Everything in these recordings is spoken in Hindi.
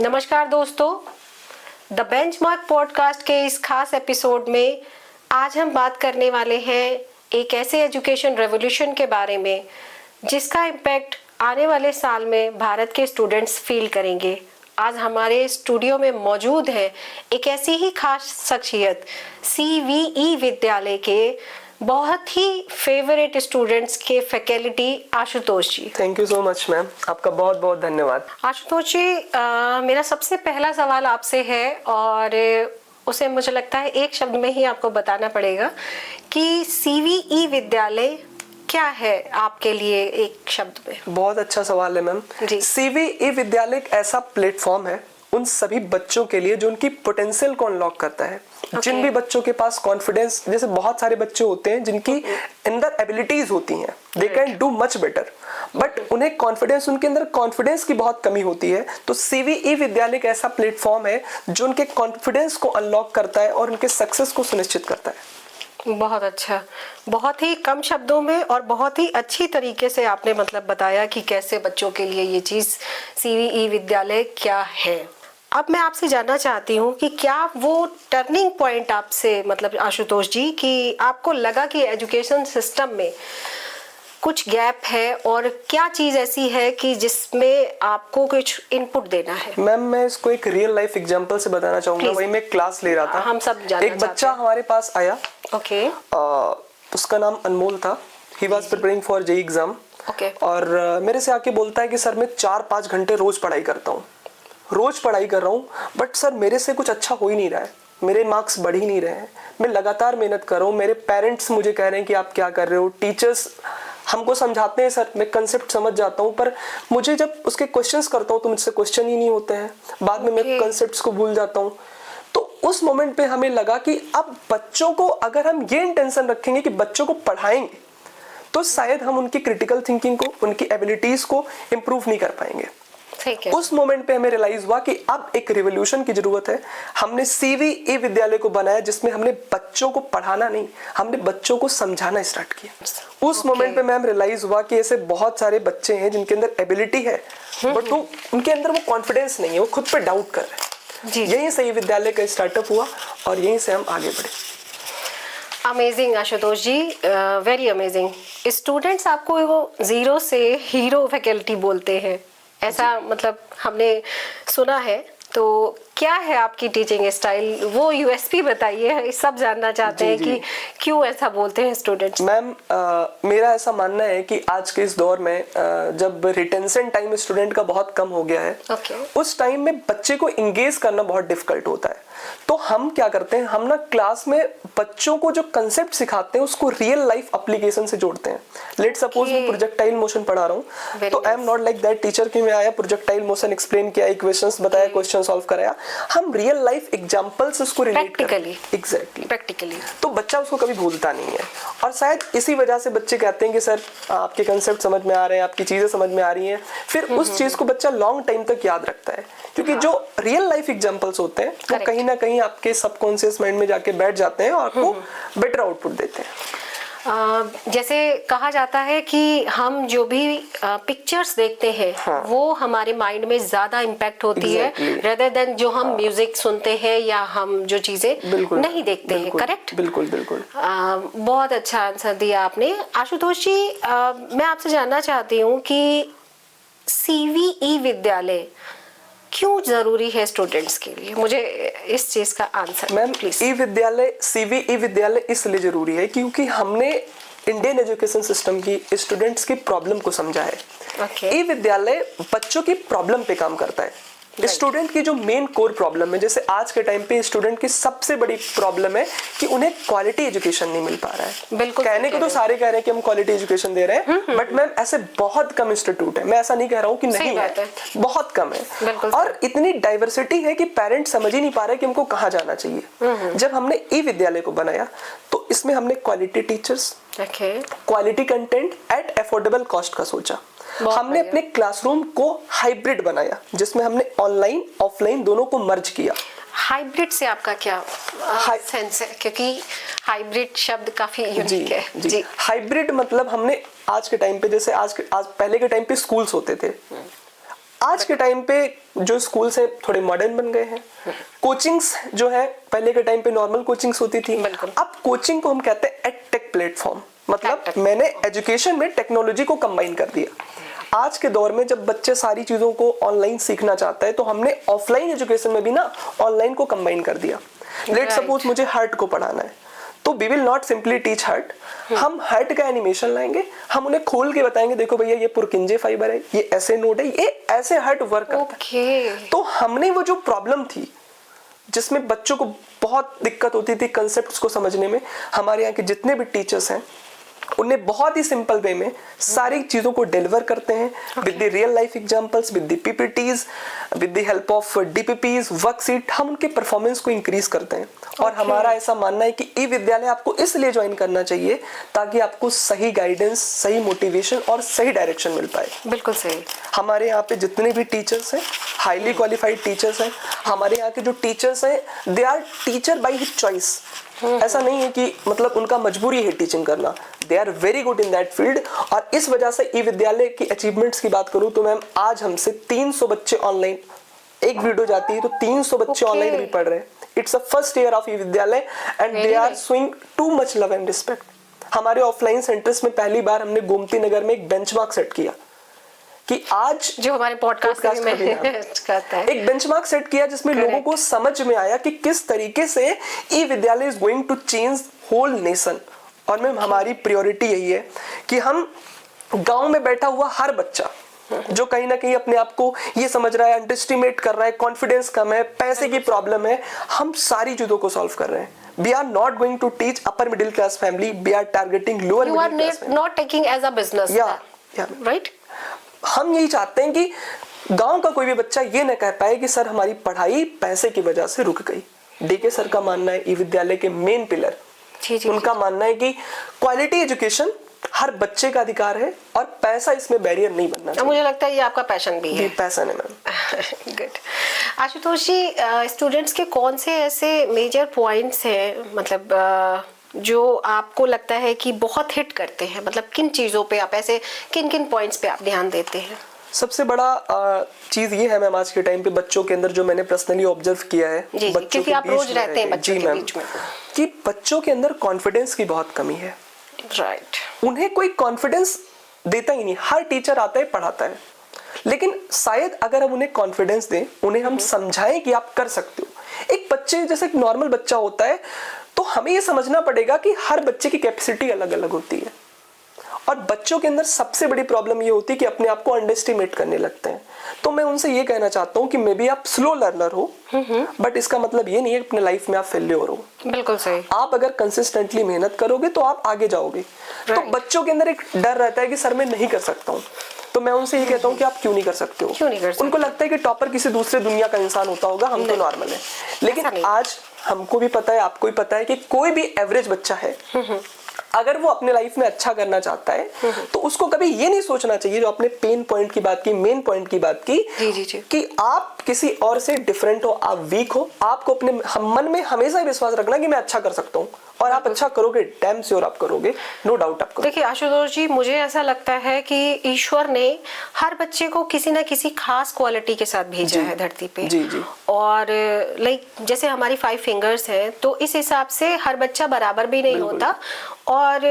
नमस्कार दोस्तों, द बेंचमार्क पॉडकास्ट के इस खास एपिसोड में आज हम बात करने वाले हैं एक ऐसे एजुकेशन रेवोल्यूशन के बारे में जिसका इम्पैक्ट आने वाले साल में भारत के स्टूडेंट्स फील करेंगे। आज हमारे स्टूडियो में मौजूद है एक ऐसी ही खास शख्सियत, CVE विद्यालय के बहुत ही फेवरेट स्टूडेंट्स के faculty Ashutosh ji. Thank you so much ma'am, आपका बहुत बहुत धन्यवाद। आशुतोष जी, मेरा सबसे पहला सवाल आपसे है और उसे मुझे लगता है एक शब्द में ही आपको बताना पड़ेगा कि CVE विद्यालय क्या है आपके लिए, एक शब्द में। बहुत अच्छा सवाल है मैम। CVE विद्यालय एक ऐसा प्लेटफॉर्म है उन सभी बच्चों के लिए जो उनकी पोटेंशियल को अनलॉक करता है। जिन भी बच्चों के पास कॉन्फिडेंस, जैसे बहुत सारे बच्चे होते हैं जिनकी अंदर एबिलिटीज होती हैं, they can do much better, but उन्हें कॉन्फिडेंस, उनके अंदर कॉन्फिडेंस की बहुत कमी होती है। तो CVE विद्यालय एक ऐसा प्लेटफॉर्म है जो उनके कॉन्फिडेंस को अनलॉक करता है और उनके सक्सेस को सुनिश्चित करता है। बहुत अच्छा, बहुत ही कम शब्दों में और बहुत ही अच्छी तरीके से आपने बताया कि कैसे बच्चों के लिए ये चीज़ CVE विद्यालय क्या है। अब मैं आपसे जानना चाहती हूँ कि क्या वो टर्निंग पॉइंट आपसे आशुतोष जी, कि आपको लगा कि एजुकेशन सिस्टम में कुछ गैप है और क्या चीज़ ऐसी है कि जिसमें आपको कुछ इनपुट देना है। मैम मैं इसको एक रियल लाइफ एग्जांपल से बताना चाहूँगा। वही मैं क्लास ले रहा था, हम सब जानना एक बच्चा हमारे पास आया। ओके। उसका नाम अनमोल था। He was preparing for JEE exam. और मेरे से आके बोलता है कि सर मैं 4-5 घंटे रोज पढ़ाई करता हूँ, रोज पढ़ाई कर रहा हूँ, बट सर मेरे से कुछ अच्छा हो ही नहीं रहा है, मेरे मार्क्स बढ़ ही नहीं रहे हैं। मैं लगातार मेहनत कर रहा हूँ, मेरे पेरेंट्स मुझे कह रहे हैं कि आप क्या कर रहे हो, टीचर्स हमको समझाते हैं सर, मैं कंसेप्ट समझ जाता हूँ, पर मुझे जब उसके क्वेश्चंस करता हूँ तो मुझसे क्वेश्चन ही नहीं होते हैं। बाद में मैं कंसेप्ट्स को भूल जाता हूँ। तो उस मोमेंट पे हमें लगा कि अब बच्चों को, अगर हम ये इंटेंशन रखेंगे कि बच्चों को पढ़ाएंगे, तो शायद हम उनकी क्रिटिकल थिंकिंग को, उनकी एबिलिटीज को इम्प्रूव नहीं कर पाएंगे। उस मोमेंट पे हमें रियलाइज हुआ कि अब एक रिवॉल्यूशन की जरूरत है। हमने CVE विद्यालय को बनाया जिसमें हमने बच्चों को पढ़ाना नहीं, हमने बच्चों को समझाना स्टार्ट किया। उस मोमेंट पे मैम रियलाइज हुआ कि ऐसे बहुत सारे बच्चे हैं जिनके अंदर एबिलिटी है, बट वो उनके अंदर वो कॉन्फिडेंस नहीं है, वो खुद पे डाउट कर रहे हैं। यहीं से ये विद्यालय का स्टार्टअप हुआ और यहीं से हम आगे बढ़े। अमेजिंग आशुतोष जी, वेरी अमेजिंग। स्टूडेंट्स आपको वो जीरो से हीरो फैकल्टी बोलते हैं, ऐसा हमने सुना है। तो क्या है आपकी टीचिंग स्टाइल, वो USP बताइए, सब जानना चाहते हैं कि क्यों ऐसा बोलते हैं स्टूडेंट्स। मैम मेरा ऐसा मानना है कि आज के इस दौर में जब रिटेंशन टाइम स्टूडेंट का बहुत कम हो गया है, उस टाइम में बच्चे को इंगेज करना बहुत डिफिकल्ट होता है। तो हम क्या करते हैं, हम ना क्लास में बच्चों को जो कंसेप्ट सिखाते हैं उसको रियल लाइफ एप्लीकेशन से जोड़ते हैं। लेट सपोज मैं प्रोजेक्टाइल मोशन पढ़ा रहा हूँ, तो I am not like that teacher कि मैं आया प्रोजेक्टाइल मोशन एक्सप्लेन किया, इक्वेशंस बताया, क्वेश्चन सॉल्व कराया। हम रियल लाइफ एग्जांपल से उसको रिलेट करते हैं, प्रैक्टिकली। तो बच्चा उसको कभी भूलता नहीं है। और शायद इसी वजह से बच्चे कहते हैं कि सर आपके कंसेप्ट समझ में आ रहे हैं, आपकी चीजें समझ में आ रही हैं। फिर उस चीज को बच्चा लॉन्ग टाइम तक याद रखता है, क्योंकि जो रियल लाइफ एग्जांपल्स होते हैं वो कहीं ना कहीं आपके सबकॉन्शियस माइंड में जाके बैठ जाते हैं और आपको बेटर आउटपुट देते हैं। जैसे कहा जाता है कि हम जो भी पिक्चर्स देखते हैं वो हमारे माइंड में ज्यादा इम्पैक्ट होती है रेदर देन जो हम म्यूजिक सुनते हैं या हम जो चीजें नहीं देखते हैं। करेक्ट? बिल्कुल बिल्कुल। बहुत अच्छा आंसर दिया आपने। आशुतोष जी, मैं आपसे जानना चाहती हूँ कि CVE विद्यालय क्यों जरूरी है स्टूडेंट्स के लिए, मुझे इस चीज का आंसर मैम प्लीज। CVE विद्यालय इसलिए जरूरी है क्योंकि हमने इंडियन एजुकेशन सिस्टम की स्टूडेंट्स की प्रॉब्लम को समझा है। ये विद्यालय बच्चों की प्रॉब्लम पे काम करता है। स्टूडेंट की जो मेन कोर प्रॉब्लम है, जैसे आज के टाइम पे स्टूडेंट की सबसे बड़ी प्रॉब्लम है कि उन्हें क्वालिटी एजुकेशन नहीं मिल पा रहा है। बिल्कुल। कहने को तो सारे कह रहे हैं कि हम क्वालिटी एजुकेशन दे रहे हैं, बट मैम ऐसे बहुत कम इंस्टीट्यूट है। मैं ऐसा नहीं कह रहा हूँ कि नहीं है, बहुत कम है। और इतनी डाइवर्सिटी है कि पेरेंट्स समझ ही नहीं पा रहे कि हमको कहाँ जाना चाहिए। जब हमने ई विद्यालय को बनाया तो इसमें हमने quality teachers, quality content at affordable cost का सोचा। हमने अपने क्लासरूम को हाइब्रिड बनाया जिसमें हमने ऑनलाइन ऑफलाइन दोनों को मर्ज किया। हाइब्रिड से आपका क्या सेंस है, क्योंकि हाइब्रिड शब्द काफी यूनिक है। जी, हाइब्रिड मतलब हमने आज के टाइम पे, जैसे आज पहले के टाइम पे स्कूल्स होते थे, आज के टाइम पे जो स्कूल्स हैं थोड़े मॉडर्न बन गए हैं, कोचिंग्स जो है पहले के टाइम पे नॉर्मल कोचिंग्स होती थी, अब कोचिंग को हम कहते हैं एडटेक प्लेटफॉर्म, मतलब मैंने एजुकेशन में टेक्नोलॉजी को कंबाइन कर दिया। आज के दौर में जब बच्चे सारी चीजों को ऑनलाइन सीखना चाहता है तो हमने ऑफलाइन एजुकेशन में भी ना ऑनलाइन को कंबाइन कर दिया। लेट सपोज मुझे हार्ट को पढ़ाना है तो we will not simply teach heart, हम हार्ट का एनिमेशन लाएंगे, हम उन्हें खोल के बताएंगे देखो भैया ये पुरकिंजे फाइबर है, ये ऐसे नोड है, ये ऐसे हार्ट वर्क करता है। तो हमने वो जो प्रॉब्लम थी जिसमें बच्चों को बहुत दिक्कत होती थी कंसेप्ट्स को समझने में, हमारे यहाँ के जितने भी टीचर्स हैं उन्हें बहुत ही सिंपल वे में सारी चीजों को डिलीवर करते हैं with the real life examples, with the PPTs, with the help of DPPs, worksheet, हम उनके परफॉर्मेंस को इंक्रीज करते हैं। और हमारा ऐसा मानना है कि ई विद्यालय आपको इसलिए ज्वाइन करना चाहिए ताकि आपको सही गाइडेंस, सही मोटिवेशन और सही डायरेक्शन मिल पाए। बिल्कुल सही। हमारे यहाँ पे जितने भी टीचर्स हैं हाईली क्वालिफाइड टीचर्स हैं। हमारे यहाँ के जो टीचर्स हैं they are teacher by his choice. ऐसा नहीं है कि मतलब उनका मजबूरी है टीचिंग करना, they are very good in that field. और इस वजह से ई विद्यालय की अचीवमेंट्स की बात करूं तो मैम आज हमसे 300 बच्चे ऑनलाइन, एक वीडियो जाती है तो 300 बच्चे ऑनलाइन भी पढ़ रहे हैं। It's a first year of e Vidyalaya and they are showing too much love and respect. हमारे ऑफलाइन सेंटर्स में पहली बार हमने गोमती नगर में एक बेंचमार्क सेट किया कि आज जो हमारे पॉडकास्ट में करता है, एक बेंचमार्क सेट किया जिसमें लोगों को समझ में आया कि किस तरीके से E Vidyalaya is going to change whole nation. और मैम हमारी प्रायोरिटी यही है कि हम गांव में बैठा हुआ हर बच्चा जो कहीं ना कहीं अपने आप को ये समझ रहा है, अंडरएस्टिमेट कर रहा है, कॉन्फिडेंस कम है, पैसे की प्रॉब्लम है, हम सारी चीजों को सॉल्व कर रहे हैं। We are not going to teach upper middle class family. We are targeting lower middle class family. You are not taking as a business. Yeah. Right? हम यही चाहते हैं कि गांव का कोई भी बच्चा ये न कह पाए कि सर हमारी पढ़ाई पैसे की वजह से रुक गई। डीके सर का मानना है ई विद्यालय के मेन पिलर, उनका मानना है कि क्वालिटी एजुकेशन हर बच्चे का अधिकार है और पैसा इसमें बैरियर नहीं बनना चाहिए। मुझे लगता है ये आपका पैशन भी है। पैशन है मैम। गुड। आशुतोष जी, स्टूडेंट्स के कौन से ऐसे मेजर पॉइंट्स हैं, मतलब जो आपको लगता है कि बहुत हिट करते हैं, मतलब किन चीज़ों पे आप ऐसे किन पॉइंट्स पे आप ध्यान देते हैं? सबसे बड़ा चीज ये है मैम आज के टाइम पे बच्चों के अंदर जो मैंने पर्सनली ऑब्जर्व किया है, क्योंकि आप रोज रहते हैं बच्चों के बीच में, कि बच्चों के अंदर कॉन्फिडेंस की बहुत कमी है। राइट। उन्हें कोई कॉन्फिडेंस देता ही नहीं। हर टीचर आता है पढ़ाता है, लेकिन शायद अगर हम उन्हें कॉन्फिडेंस दें, उन्हें हम समझाएं कि आप कर सकते हो। एक बच्चे जैसे एक नॉर्मल बच्चा होता है तो हमें ये समझना पड़ेगा कि हर बच्चे की कैपेसिटी अलग अलग होती है और बच्चों के अंदर सबसे बड़ी प्रॉब्लम ये होती है कि अपने आप को अंडरएस्टिमेट करने लगते हैं। तो मैं उनसे ये कहना चाहता हूँ कि मे बी आप स्लो लर्नर हो, बट इसका मतलब ये नहीं है अपने लाइफ में आप फेल्योर हो। बिल्कुल सही। आप अगर कंसिस्टेंटली मेहनत करोगे तो आप आगे जाओगे। तो बच्चों के अंदर एक डर रहता है कि सर मैं नहीं कर सकता हूँ, तो मैं उनसे ये कहता हूँ कि आप क्यों नहीं कर सकते हो। क्यों नहीं कर सकते? उनको लगता है कि टॉपर किसी दूसरे दुनिया का इंसान होता होगा, हम तो नॉर्मल है। लेकिन आज हमको भी पता है, आपको भी पता है कि कोई भी एवरेज बच्चा है, अगर वो अपने लाइफ में अच्छा करना चाहता है तो उसको कभी ये नहीं सोचना चाहिए, जो आपने पेन पॉइंट की बात की, मेन पॉइंट की बात की, जी। कि आप किसी और से डिफरेंट हो, आप वीक हो। आपको अपने मन में हमेशा विश्वास रखना कि मैं अच्छा कर सकता हूँ, और आप अच्छा करोगे, डैम श्योर आप करोगे, नो डाउट आप करोगे। देखिए आशुतोष जी, मुझे ऐसा लगता है कि ईश्वर ने हर बच्चे को किसी ना किसी खास क्वालिटी के साथ भेजा है धरती पे। जी। और लाइक जैसे हमारी 5 फिंगर्स हैं, तो इस हिसाब से हर बच्चा बराबर भी नहीं होता। और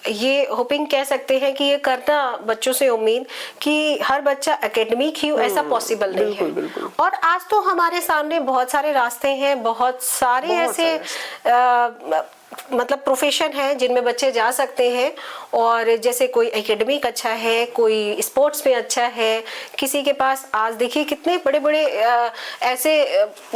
ये होपिंग कह सकते हैं कि ये करना बच्चों से उम्मीद कि हर बच्चा एकेडमिक ही हो, ऐसा पॉसिबल नहीं है। बिल्कुल। और आज तो हमारे सामने बहुत सारे रास्ते हैं, बहुत सारे ऐसे मतलब प्रोफेशन है जिनमें बच्चे जा सकते हैं। और जैसे कोई एकेडमिक अच्छा है, कोई स्पोर्ट्स में अच्छा है, किसी के पास आज देखिए कितने बड़े बड़े ऐसे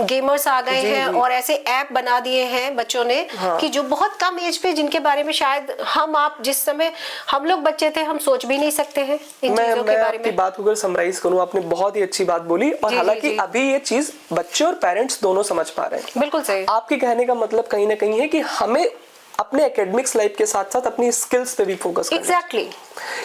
गेमर्स आ गए हैं और ऐसे ऐप बना दिए हैं बच्चों ने कि जो बहुत कम एज पे, जिनके बारे में शायद आप जिस समय हम लोग बच्चे थे हम सोच भी नहीं सकते हैं इन चीजों के बारे में। बात को अगर समराइज करूं, आपने बहुत ही अच्छी बात बोली। और हालांकि अभी ये चीज बच्चे और पेरेंट्स दोनों समझ पा रहे हैं। बिल्कुल सही। आपके कहने का मतलब कहीं ना कहीं है कि हमें अपने एकेडमिक्स लाइफ के साथ साथ अपनी स्किल्स पे भी फोकस करें। एग्जैक्टली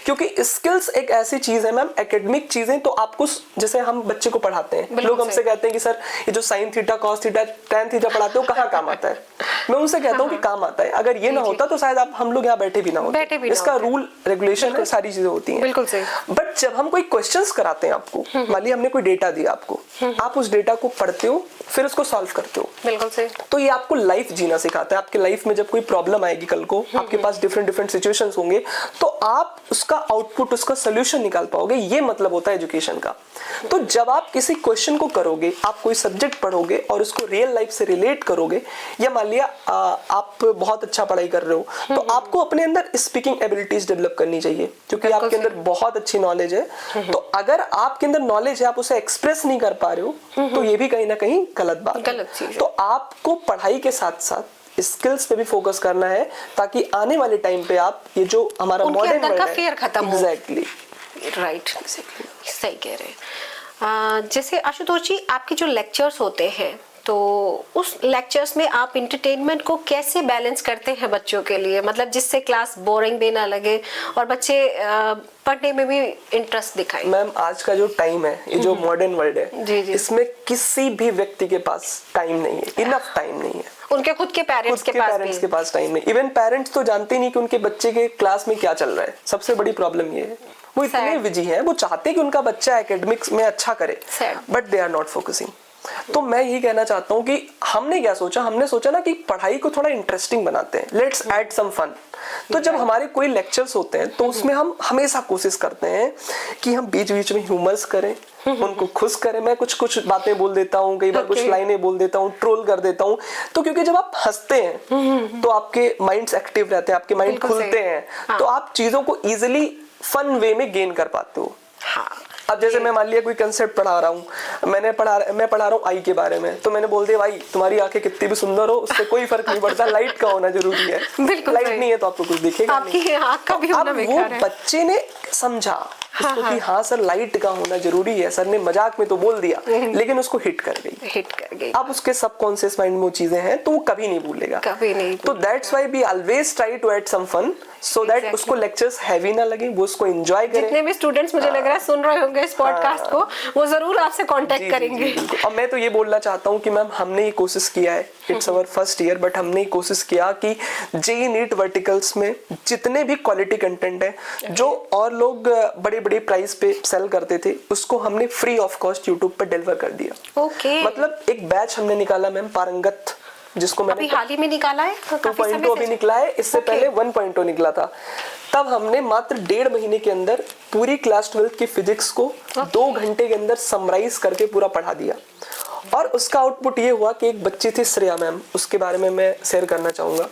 क्योंकि स्किल्स एक ऐसी चीज है मैम, एकेडमिक चीजें तो आपको, जैसे हम बच्चे को पढ़ाते हैं, लोग हमसे कहते हैं कि सर ये जो sine theta, cos theta, tan theta पढ़ाते हो कहाँ काम आता है? मैं उनसे कहता हूँ कि काम आता है। अगर ये ना होता तो शायद आप हम लोग यहाँ बैठे भी ना होते। इसका रूल रेगुलेशन है, सारी चीजें होती हैं। बिल्कुल सही। बट जब हम कोई क्वेश्चंस कराते हैं आपको, मान लिया हमने कोई डेटा दिया आपको, आप उस डेटा को पढ़ते हो, फिर उसको सॉल्व करते हो। बिल्कुल सही। तो ये आपको लाइफ जीना सिखाता है। आपके लाइफ में जब कोई प्रॉब्लम आएगी कल को, आपके पास डिफरेंट सिचुएशंस होंगे, तो आप उसका आउटपुट, उसका सोल्यूशन निकाल पाओगे। ये मतलब होता है एजुकेशन का। तो जब आप किसी क्वेश्चन को करोगे, आप कोई सब्जेक्ट पढ़ोगे और उसको रियल लाइफ से रिलेट करोगे, या मान लिया आप बहुत अच्छा पढ़ाई कर रहे हो, तो आपको अपने अंदर स्पीकिंग एबिलिटीज डेवलप करनी चाहिए, क्योंकि आपके अंदर बहुत अच्छी नॉलेज है। तो अगर आपके अंदर नॉलेज है, आप उसे एक्सप्रेस नहीं कर पा रहे हो, तो ये भी कहीं ना कहीं गलत बात है। तो आपको पढ़ाई के साथ साथ स्किल्स पे भी फोकस करना है, ताकि आने वाले टाइम पे आप ये जो हमारा मॉडर्न वर्ल्ड है, फियर खत्म हो। एग्जैक्टली राइट, सही कह रहे हैं। जैसे आशुतोष जी, आपके जो लेक्चर्स होते हैं, तो उस लेक्चर्स में आप इंटरटेनमेंट को कैसे बैलेंस करते हैं बच्चों के लिए, मतलब जिससे क्लास बोरिंग भी ना लगे और बच्चे पढ़ने में भी इंटरेस्ट दिखाएं? मैम, आज का जो टाइम है, ये जो मॉडर्न वर्ल्ड है, जी जी। इसमें किसी भी व्यक्ति के पास टाइम नहीं है, इनफ टाइम नहीं है। उनके खुद के पेरेंट्स के पास टाइम नहीं। इवन पेरेंट्स तो जानते नहीं कि उनके बच्चे के क्लास में क्या चल रहा है। सबसे बड़ी प्रॉब्लम ये है, वो इतने बिजी हैं, वो चाहते हैं कि उनका बच्चा एकेडमिक्स में अच्छा करे, but they are not focusing. तो मैं यही कहना चाहता हूँ कि हमने क्या सोचा, हमने सोचा ना कि पढ़ाई को थोड़ा इंटरेस्टिंग बनाते हैं, लेट्स ऐड सम फन। तो जब हमारे कोई लेक्चर्स होते हैं, तो उसमें हम हमेशा कोशिश करते हैं कि हम बीच बीच में ह्यूमर्स करें, उनको खुश करें। मैं कुछ बातें बोल देता हूँ, कई बार कुछ लाइनें बोल देता हूँ, ट्रोल कर देता हूँ। तो क्योंकि जब आप हंसते हैं तो आपके माइंड्स एक्टिव रहते हैं, आपके माइंड खुलते हैं, तो आप चीजों को इजिली फन वे में गेन कर पाते हो। अब जैसे मैं मान लिया कोई कंसेप्ट पढ़ा रहा हूँ, मैं पढ़ा रहा हूँ आई के बारे में, तो मैंने बोल दिया भाई तुम्हारी आंखें कितनी भी सुंदर हो, उससे कोई फर्क नहीं पड़ता, लाइट का होना जरूरी है। लाइट नहीं है तो आपको कुछ दिखेगा नहीं। आंख का भी होना बेकार है। वो बच्चे ने समझा उसको कि हाँ सर लाइट का होना जरूरी है, सर ने मजाक में तो बोल दिया, लेकिन उसको हिट कर गई। अब उसके सबकॉन्शियस माइंड में वो चीजें हैं, तो वो कभी नहीं भूलेगा। तो that's why we always try to add some fun, so that उसको लेक्चर्स हैवी ना लगे, वो उसको एंजॉय करे। जितने भी स्टूडेंट्स मुझे लग रहा है सुन रहे होंगे इस पॉडकास्ट को, वो जरूर आपसे कांटेक्ट करेंगे। और मैं तो ये बोलना चाहता हूँ कि मैम हमने ये कोशिश किया है, it's our first year, but हमने कोशिश किया कि जेईई नीट वर्टिकल्स में जितने भी क्वालिटी कंटेंट है, जो और लोग बड़े बड़े प्राइस पे सेल करते थे, उसको हमने फ्री ऑफ कॉस्ट यूट्यूब पर डिलीवर कर दिया। मतलब एक बैच हमने निकाला मैम, पारंगत, जिसको मैंने अभी हाल ही में निकाला है, 2.0 अभी निकला है, इससे पहले 1.0 निकला था। तब हमने मात्र 1.5 महीने के अंदर पूरी क्लास 12 की फिजिक्स को 2 घंटे के अंदर समराइज करके पूरा पढ़ा दिया। और उसका आउटपुट ये हुआ कि एक बच्ची थी श्रेया मैम, उसके बारे में मैं शेयर करना चाहूंगा।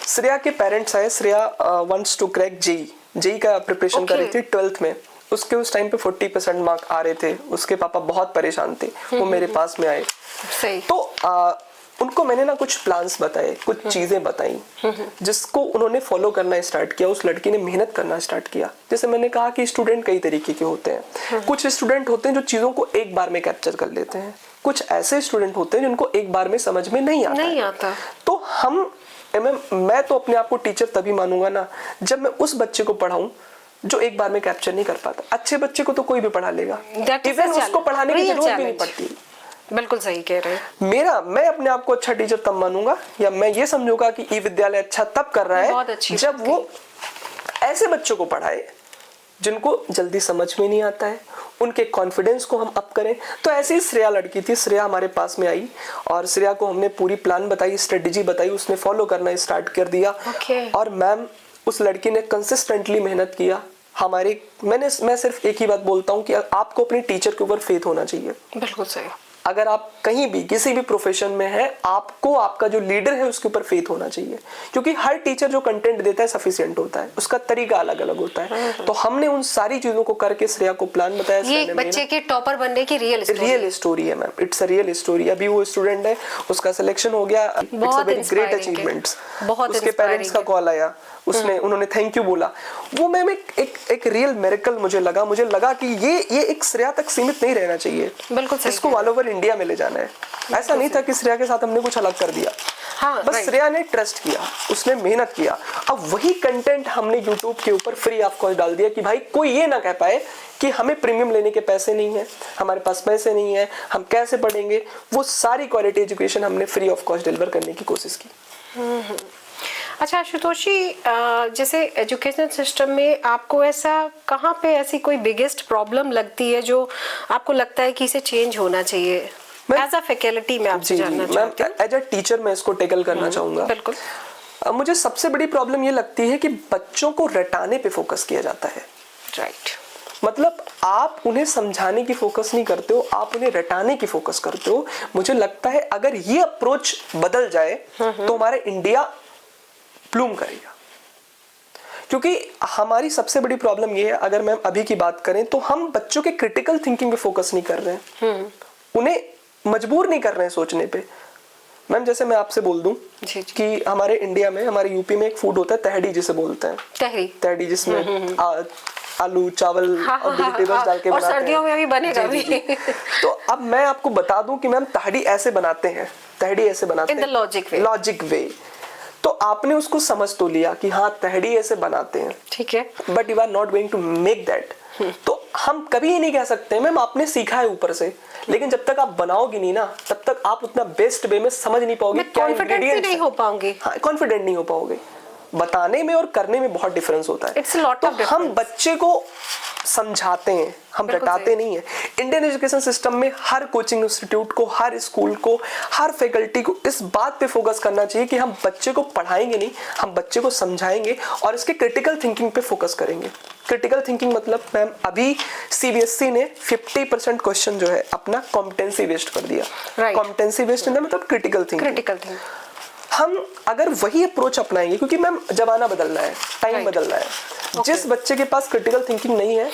श्रेया के पेरेंट्स आए, Shreya wants to crack JEE का प्रिपरेशन कर रही थी 12th में। उसके उस टाइम पे 40% मार्क आ रहे थे, उसके पापा बहुत परेशान थे, वो मेरे पास में आए। तो उनको मैंने ना कुछ प्लान्स बताए, कुछ चीजें बताई, जिसको उन्होंने फॉलो करना स्टार्ट किया। उस लड़की ने मेहनत करना स्टार्ट किया। जैसे मैंने कहा कि स्टूडेंट कई तरीके के होते हैं। कुछ स्टूडेंट होते हैं जो चीजों को एक बार में कैप्चर कर लेते हैं, कुछ ऐसे स्टूडेंट होते हैं जिनको एक बार में समझ में नहीं आता। तो मैं तो अपने आप को टीचर तभी मानूंगा ना जब मैं उस बच्चे को पढ़ाऊं जो एक बार में कैप्चर नहीं कर पाता। अच्छे बच्चे को तो कोई भी पढ़ा लेगा, इवन उसको पढ़ाने की जरूरत भी नहीं पड़ती। बिल्कुल सही कह रहे हैं। मैं अपने आप को अच्छा टीचर तब मानूंगा, या मैं ये समझूंगा कि ई विद्यालय अच्छा तब कर रहा है जब वो ऐसे बच्चों को पढ़ाए जिनको जल्दी समझ में नहीं आता है, उनके कॉन्फिडेंस को हम अप करें। तो ऐसी ही श्रेया लड़की थी, श्रेया हमारे पास में आई और श्रेया को हमने पूरी प्लान बताई, स्ट्रेटेजी बताई, उसने फॉलो करना स्टार्ट कर दिया। और मैम उस लड़की ने कंसिस्टेंटली मेहनत किया। मैं सिर्फ एक ही बात बोलता हूँ कि आपको अपने टीचर के ऊपर फेथ होना चाहिए। बिल्कुल सही। अगर आप कहीं भी किसी भी प्रोफेशन में है, आपको आपका जो लीडर है उसके ऊपर फेथ होना चाहिए, क्योंकि हर टीचर जो कंटेंट देता है सफिशिएंट होता है, उसका तरीका अलग अलग होता है। तो हमने उन सारी चीजों को करके श्रेया को प्लान बताया। ये एक बच्चे के टॉपर बनने की रियल स्टोरी है ma'am, it's a real story. अभी वो स्टूडेंट है, उसका सिलेक्शन हो गया, it's a very great achievements. उसके पेरेंट्स का कॉल आया, उन्होंने थैंक यू बोला, वो मैम एक रियल मिरेकल मुझे लगा कि ये एक श्रेया तक सीमित नहीं रहना चाहिए, बिल्कुल इसको ऑल ओवर इंडिया में ले जाना है। ऐसा नहीं था कि श्रेया के साथ हमने कुछ अलग कर दिया, हाँ, बस श्रेया ने ट्रस्ट किया, उसने मेहनत किया। अब वही कंटेंट हमने यूट्यूब के ऊपर फ्री ऑफ कॉस्ट डाल दिया कि भाई कोई ये ना कह पाए कि हमें प्रीमियम लेने के पैसे नहीं है, हमारे पास पैसे नहीं है, हम कैसे पढ़ेंगे। वो सारी क्वालिटी एजुकेशन हमने फ्री ऑफ कॉस्ट डिलीवर करने की कोशिश की। अच्छा आशुतोष जी, जैसे एजुकेशन सिस्टम में आपको ऐसा कहाँ पे ऐसी कोई बिगेस्ट प्रॉब्लम लगती है जो आपको लगता है कि इसे चेंज होना चाहिए? एज अ फैकल्टी में आपसे जानना चाहती हूँ। एज अ टीचर मैं इसको टेकल करना चाहूंगा। बिल्कुल। मुझे सबसे बड़ी प्रॉब्लम ये लगती है कि बच्चों को रटाने पे फोकस किया जाता है। राइट। मतलब आप उन्हें समझाने की फोकस नहीं करते हो, आप उन्हें रटाने की फोकस करते हो। मुझे लगता है अगर ये अप्रोच बदल जाए तो हमारा इंडिया ब्लूम करेगा। क्योंकि हमारी सबसे बड़ी प्रॉब्लम ये है, अगर मैम अभी की बात करें तो हम बच्चों के क्रिटिकल थिंकिंग पे फोकस नहीं कर रहे हैं, उन्हें मजबूर नहीं कर रहे हैं सोचने पे। मैम जैसे मैं आपसे बोल दूं कि हमारे इंडिया में, हमारे यूपी में एक फूड होता है तहड़ी, जिसे बोलते हैं तहड़ी, जिसमें आलू चावल और वेजिटेबल्स डाल के बनाते हैं, और सर्दियों में भी बनेगा भी। तो अब मैं आपको बता दूं कि मैम तहड़ी ऐसे बनाते हैं, तहड़ी ऐसे बनाते हैं लॉजिक वे। तो आपने उसको समझ तो लिया कि हाँ तहड़ी ऐसे बनाते हैं, ठीक है, but you are not going to make that. तो हम कभी ये नहीं कह सकते मैम आपने सीखा है ऊपर से, लेकिन जब तक आप बनाओगे नहीं ना, तब तक आप उतना बेस्ट वे में समझ नहीं पाओगे, कॉन्फिडेंट नहीं हो पाओगे। हाँ, कॉन्फिडेंट नहीं हो पाओगे। बताने में और करने में बहुत डिफरेंस होता है। तो हम बच्चे को समझाते हैं, हम रटाते नहीं है। इंडियन एजुकेशन सिस्टम में हर कोचिंग इंस्टीट्यूट को, हर स्कूल को, हर फैकल्टी को इस बात पे फोकस करना चाहिए कि हम बच्चे को पढ़ाएंगे नहीं, हम बच्चे को समझाएंगे और इसके क्रिटिकल थिंकिंग पे फोकस करेंगे। क्रिटिकल थिंकिंग मतलब मैम अभी सीबीएसई ने 50% क्वेश्चन जो है अपना कॉम्पिटेंसी बेस्ड कर दिया। कॉम्पिटेंसी बेस्ड मतलब क्रिटिकल थिंकिंग। हम अगर वही अप्रोच अपनाएंगे, क्योंकि मैम जमाना बदल रहा है, टाइम बदल रहा है। जिस बच्चे के पास क्रिटिकल थिंकिंग नहीं है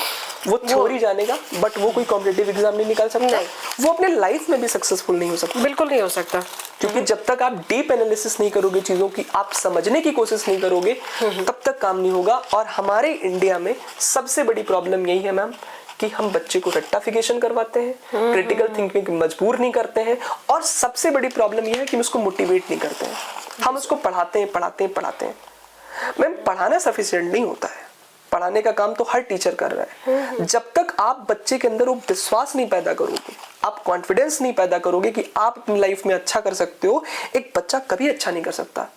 वो थ्योरी जानेगा, बट वो कोई कॉम्पिटिटिव एग्जाम नहीं निकाल सकता, वो अपने लाइफ में भी सक्सेसफुल नहीं हो सकता। बिल्कुल नहीं हो सकता, क्योंकि जब तक आप डीप एनालिसिस नहीं करोगे चीजों की, आप समझने की कोशिश नहीं करोगे, तब तक काम नहीं होगा। और हमारे इंडिया में सबसे बड़ी प्रॉब्लम यही है मैम कि हम बच्चे को रट्टाफिकेशन करवाते हैं, क्रिटिकल थिंकिंग मजबूर नहीं करते हैं, और सबसे बड़ी प्रॉब्लम यह है कि हम उसको मोटिवेट नहीं करते हैं। हम उसको पढ़ाते हैं। मैम पढ़ाना सफिशिएंट नहीं होता है, पढ़ाने का काम तो हर टीचर कर रहा है। जब तक आप बच्चे के अंदर वो विश्वास नहीं पैदा करोगे, आप कॉन्फिडेंस नहीं पैदा करोगे कि आप अपनी लाइफ में अच्छा कर सकते हो, एक बच्चा कभी अच्छा नहीं कर सकता।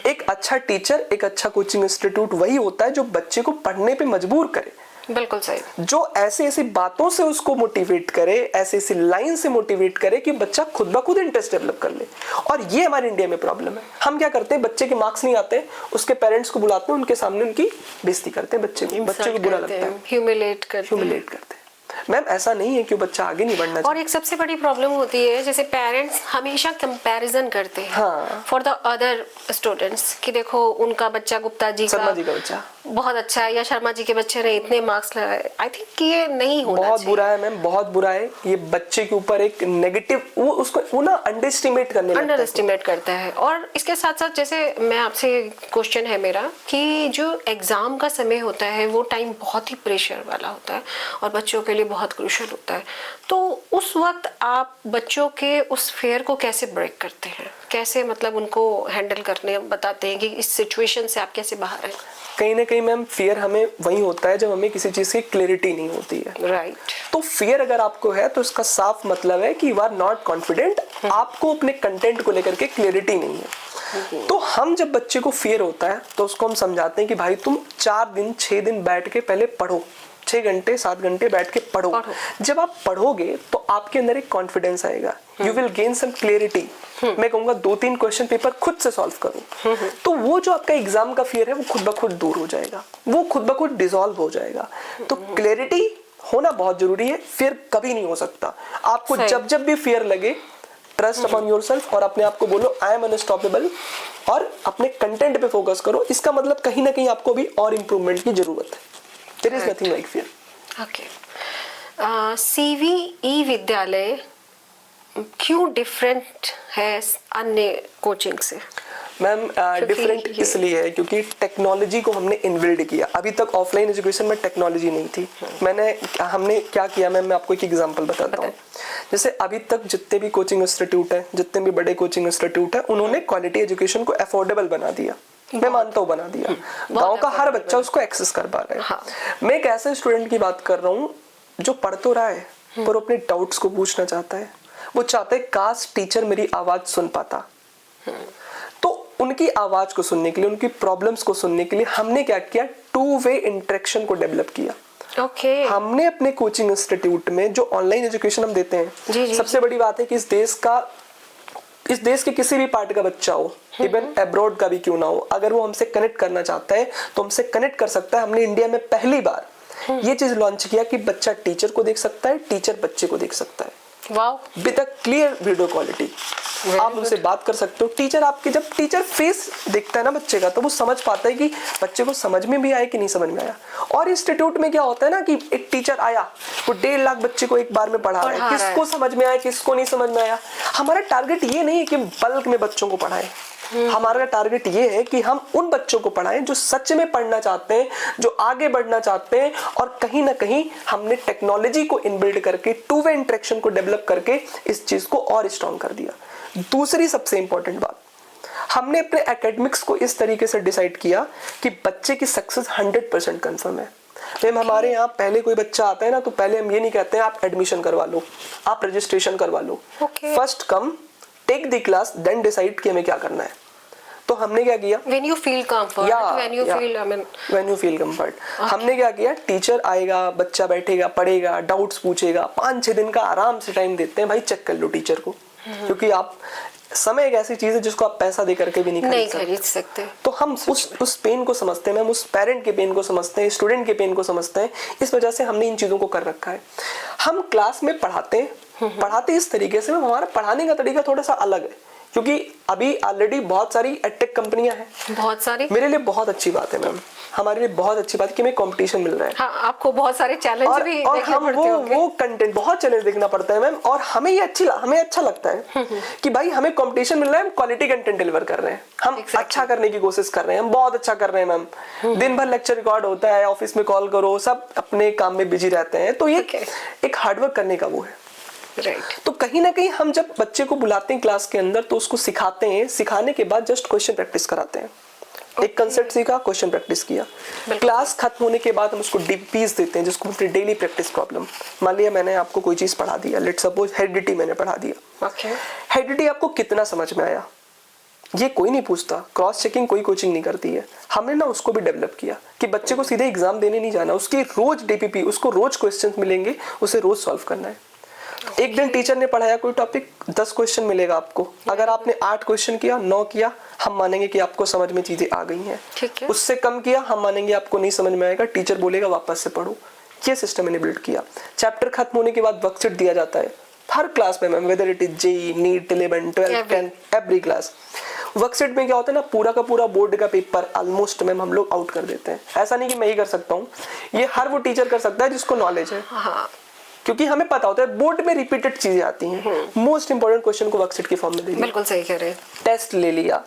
एक अच्छा टीचर, एक अच्छा कोचिंग इंस्टीट्यूट वही होता है जो बच्चे को पढ़ने पे मजबूर करे। बिल्कुल सही। जो ऐसी बातों से उसको मोटिवेट करे, ऐसी लाइन से मोटिवेट करे कि बच्चा खुद ब खुद इंटरेस्ट डेवलप कर ले। और ये हमारे इंडिया में प्रॉब्लम है। हम क्या करते हैं, बच्चे के मार्क्स नहीं आते, उसके पेरेंट्स को बुलाते हैं, उनके सामने उनकी बेइज्जती करते हैं, बच्चे को बुरा लगता है, ह्यूमिलेट करते हैं। मैम ऐसा नहीं है कि बच्चा आगे नहीं बढ़ना चाहिए। और एक सबसे बड़ी प्रॉब्लम होती है, जैसे पेरेंट्स हमेशा कंपैरिजन करते हैं फॉर द अदर स्टूडेंट्स कि देखो उनका बच्चा गुप्ता जी का बच्चा बहुत अच्छा है, या शर्मा जी के बच्चे ने इतने मार्क्स लगाए। आई थिंक कि ये नहीं होना चाहिए। बहुत बुरा है मैम, बहुत बुरा है। ये बच्चे के ऊपर एक नेगेटिव, वो ना अंडर एस्टिमेट करता है। और इसके साथ साथ जैसे मैं आपसे क्वेश्चन है मेरा कि जो एग्जाम का समय होता है वो टाइम बहुत ही प्रेशर वाला होता है और बच्चों के लिए बहुत क्रूशियल होता है। तो उस वक्त आप बच्चों के उस फेयर को कैसे ब्रेक करते हैं, कैसे मतलब उनको हैंडल करने बताते हैं कि इस सिचुएशन से आप कैसे बाहर हैं? कहीं ना कहीं मैम फियर हमें वही होता है जब हमें किसी चीज की क्लैरिटी नहीं होती है। राइट। तो फियर अगर आपको है तो इसका साफ मतलब है कि यू आर नॉट कॉन्फिडेंट, आपको अपने कंटेंट को लेकर के क्लैरिटी नहीं है। तो हम जब बच्चे को फियर होता है तो उसको हम समझाते हैं कि भाई तुम 4 दिन 6 दिन बैठ के पहले पढ़ो, 6 घंटे 7 घंटे बैठ के पढ़ो। जब आप पढ़ोगे तो आपके अंदर एक कॉन्फिडेंस आएगा, you will gain some clarity. मैं कहूंगा 2-3 क्वेश्चन पेपर खुद से सॉल्व करो, तो वो जो आपका एग्जाम का फियर है वो खुद ब खुद दूर हो जाएगा, वो खुद ब खुद डिसॉल्व हो जाएगा। तो क्लैरिटी होना बहुत जरूरी है, फियर कभी नहीं हो सकता। आपको जब भी फियर लगे, ट्रस्ट अपॉन योरसेल्फ और अपने आप को बोलो आई एम अनस्टॉपेबल, और अपने कंटेंट पे फोकस करो। इसका मतलब कहीं ना कहीं आपको भी और इंप्रूवमेंट की जरूरत है। There is nothing like fear. Okay. CV Vidyalaya क्यों डिफरेंट है अन्य कोचिंग से? मैम डिफरेंट इसलिए है क्योंकि टेक्नोलॉजी को हमने इनबिल्ड किया। अभी तक ऑफलाइन एजुकेशन में टेक्नोलॉजी नहीं थी। हमने क्या किया मैम, मैं आपको एक एग्जांपल बताता हूँ। जैसे अभी तक जितने भी कोचिंग इंस्टीट्यूट है, जितने भी बड़े कोचिंग इंस्टीट्यूट है, उन्होंने क्वालिटी एजुकेशन को अफोर्डेबल बना दिया। मैं मानता हूँ बना दिया, गाँव का हर बच्चा उसको एक्सेस कर पा रहा है। मैं एक ऐसे स्टूडेंट की बात कर रहा हूँ जो पढ़ तो रहा है पर अपने डाउट्स को पूछना चाहता है। वो चाहता है काश टीचर मेरी आवाज सुन पाता। तो उनकी आवाज को सुनने के लिए, उनकी प्रॉब्लम्स को सुनने के लिए हमने क्या किया, 2-वे इंटरेक्शन को डेवलप किया। हमने अपने कोचिंग इंस्टीट्यूट में जो ऑनलाइन एजुकेशन हम देते हैं, सबसे बड़ी बात है कि इस देश के किसी भी पार्ट का बच्चा हो, इवन अब्रॉड का भी क्यों ना हो, अगर वो हमसे कनेक्ट करना चाहता है तो हमसे कनेक्ट कर सकता है। हमने इंडिया में पहली बार ये चीज लॉन्च किया कि बच्चा टीचर को देख सकता है, टीचर बच्चे को देख सकता है with a clear video quality. आप उनसे बात कर सकते हो। टीचर आपकी, जब टीचर फेस देखता है ना बच्चे का, तो वो समझ पाता है कि बच्चे को समझ में भी आया कि नहीं समझ में आया। और इंस्टीट्यूट में क्या होता है ना कि एक टीचर आया, वो 1.5 लाख बच्चे को एक बार में पढ़ा रहा है, किसको समझ में आया किसको नहीं समझ में आया। हमारा टारगेट ये नहीं है कि बल्क में बच्चों को पढ़ाएं। हमारा टारगेट ये है कि हम उन बच्चों को पढ़ाएं जो सच में पढ़ना चाहते हैं, जो आगे बढ़ना चाहते हैं। और कहीं ना कहीं हमने टेक्नोलॉजी को इनबिल्ड करके, 2-वे इंटरेक्शन को डेवलप करके इस चीज को और स्ट्रॉन्ग कर दिया। दूसरी सबसे इंपॉर्टेंट बात, हमने अपने एकेडमिक्स को इस तरीके से डिसाइड किया कि बच्चे की सक्सेस 100% कंफर्म है। मैम हमारे यहाँ पहले कोई बच्चा आता है ना, तो पहले हम ये नहीं कहते हैं आप एडमिशन करवा लो, आप रजिस्ट्रेशन करवा लो। First come, take the class, then decide कि हमें क्या करना है। तो हमने क्या किया, when you feel comfort, when you feel comfort, हमने क्या किया, टीचर आएगा, बच्चा बैठेगा, पढ़ेगा, डाउट्स पूछेगा, 5-6 दिन का आराम से टाइम देते हैं। भाई चेक कर लो टीचर को, क्योंकि आप समय एक ऐसी चीज है जिसको आप पैसा दे करके भी नहीं खरीद सकते। तो हम उस पेन को समझते हैं, हम उस पेरेंट के पेन को समझते हैं, स्टूडेंट के पेन को समझते हैं। इस वजह से हमने इन चीजों को कर रखा है। हम क्लास में पढ़ाते इस तरीके से, हमारा पढ़ाने का तरीका थोड़ा सा अलग है, क्योंकि अभी ऑलरेडी बहुत सारी एडटेक कंपनियां हैं, बहुत सारी। मेरे लिए बहुत अच्छी बात है मैम, हमारे लिए बहुत अच्छी बात है कि हमें कंपटीशन मिल रहा है। हाँ, आपको बहुत सारे चैलेंज भी देखने पड़ते होंगे। वो कंटेंट बहुत चैलेंज देखना पड़ता है मैम, और हमें अच्छा लगता है कि भाई हमें कंपटीशन मिल रहा है, हम क्वालिटी कंटेंट डिलीवर कर रहे हैं, हम अच्छा करने की कोशिश कर रहे हैं, हम बहुत अच्छा कर रहे हैं मैम। दिन भर लेक्चर रिकॉर्ड होता है, ऑफिस में कॉल करो, सब अपने काम में बिजी रहते हैं, तो ये एक हार्डवर्क करने का वो है। तो कहीं ना कहीं हम जब बच्चे को बुलाते हैं क्लास के अंदर, तो उसको सिखाते हैं, सिखाने के बाद जस्ट क्वेश्चन प्रैक्टिस कराते हैं। एक कंसेप्ट सीखा, क्वेश्चन प्रैक्टिस किया, क्लास खत्म होने के बाद हम उसको डीपीज देते हैं, जिसको बोलते हैं डेली प्रैक्टिस प्रॉब्लम। मान लिया मैंने आपको कोई चीज पढ़ा दिया, लेट्स सपोज हेरिडिटी मैंने पढ़ा दिया। हेरिडिटी आपको कितना समझ में आया ये कोई नहीं पूछता, क्रॉस चेकिंग कोई कोचिंग नहीं करती है। हमने ना उसको भी डेवलप किया कि बच्चे को सीधे एग्जाम देने नहीं जाना, उसकी रोज डीपीपी, उसको रोज क्वेश्चन मिलेंगे, उसे रोज सॉल्व करना है। एक दिन टीचर ने पढ़ाया कोई टॉपिक, 10 क्वेश्चन मिलेगा आपको। अगर आपने 8 क्वेश्चन किया, 9 किया, हम मानेंगे कि आपको समझ में चीजें आ गई हैं। उससे कम किया, हम मानेंगे आपको नहीं समझ में आएगा, टीचर बोलेगा वापस से पढ़ो। ये सिस्टम मैंने बिल्ड किया। चैप्टर खत्म होने के बाद वर्कशीट दिया जाता है हर क्लास में ma'am, whether it is JEE, NEET, 11, 12, 10, every class. Worksheet में क्या होता है ना, पूरा का पूरा बोर्ड का पेपर ऑलमोस्ट मैम हम लोग आउट कर देते हैं। ऐसा नहीं कि मैं ही कर सकता हूँ, ये हर वो टीचर कर सकता है जिसको नॉलेज है। क्योंकि हमें पता होता है बोर्ड में रिपीटेड चीजें आती हैं। मोस्ट इंपोर्टेंट क्वेश्चन को वर्कशीट के फॉर्म में दे दिया। बिल्कुल सही कह रहे हैं। टेस्ट ले लिया।